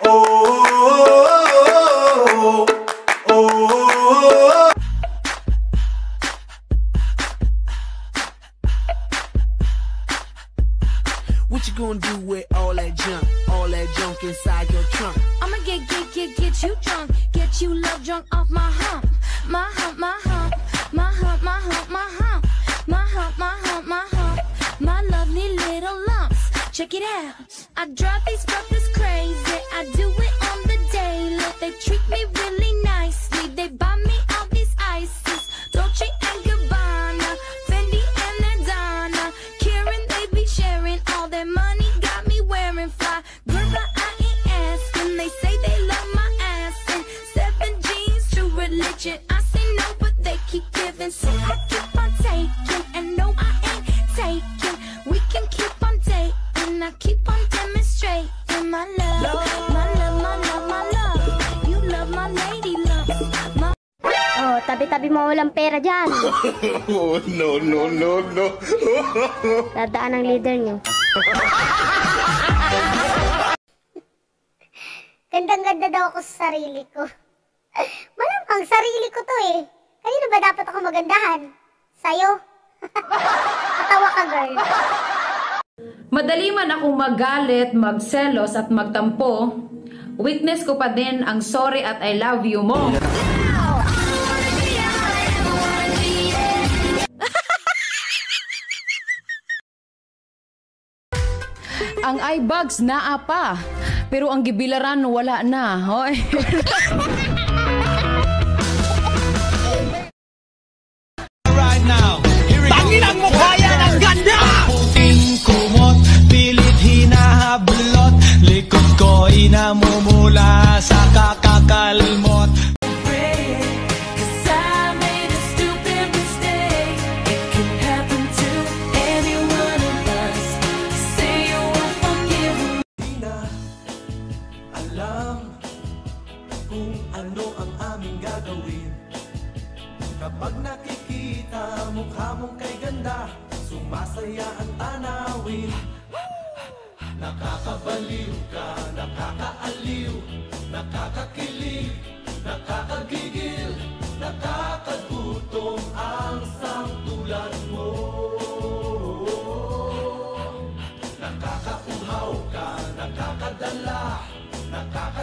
What you gonna do with all that junk inside your trunk? I'ma get you drunk, get you love drunk off my hump, my hump, my hump, my hump, my hump, my hump, my hump, my hump, my hump, my lovely little lumps. Check it out. I drive these brothers crazy. I do it on the daily. They treat me really nicely. They buy me all these ices, Dolce and Gabbana, Fendi and Adana. Karen, they be sharing all their money. Got me wearing fly. Girl, but I ain't asking. They say they love my ass and 7 jeans, true religion. I say no, but they keep giving, so I keep on taking. And no, I ain't taking. We can keep on dating. I keep on demonstrating my love, my love, my love, my love. You love my lady love. My Oh, tabi-tabi mo walang pera dyan. Oh, no, no, no, no. Dadaan ang leader nyo. Gandang-ganda daw ako sa sarili ko. Malamang sarili ko to eh. Kanino ba dapat ako magandahan? Sa'yo? Matawa ka, girl. Madali man akong magalit, magselos at magtampo, weakness ko pa din ang sorry at I love you mo. Ang eye bags naa pa, pero ang gibilaran wala na. Hoy. Right now, tangin ang mukha yan, ang ganda! Puting kumot, pilit hinahablot, likod ko inamumula sa kakakalmot. Kapag nakikita mukha mong kay ganda, sumasaya ang tanawin. Nakakabaliw ka, nakakaaliw, nakakakilig, nakakagigil, nakakagutom ang sangtulad mo. Nakakauhaw ka, nakakadala, nakakakita.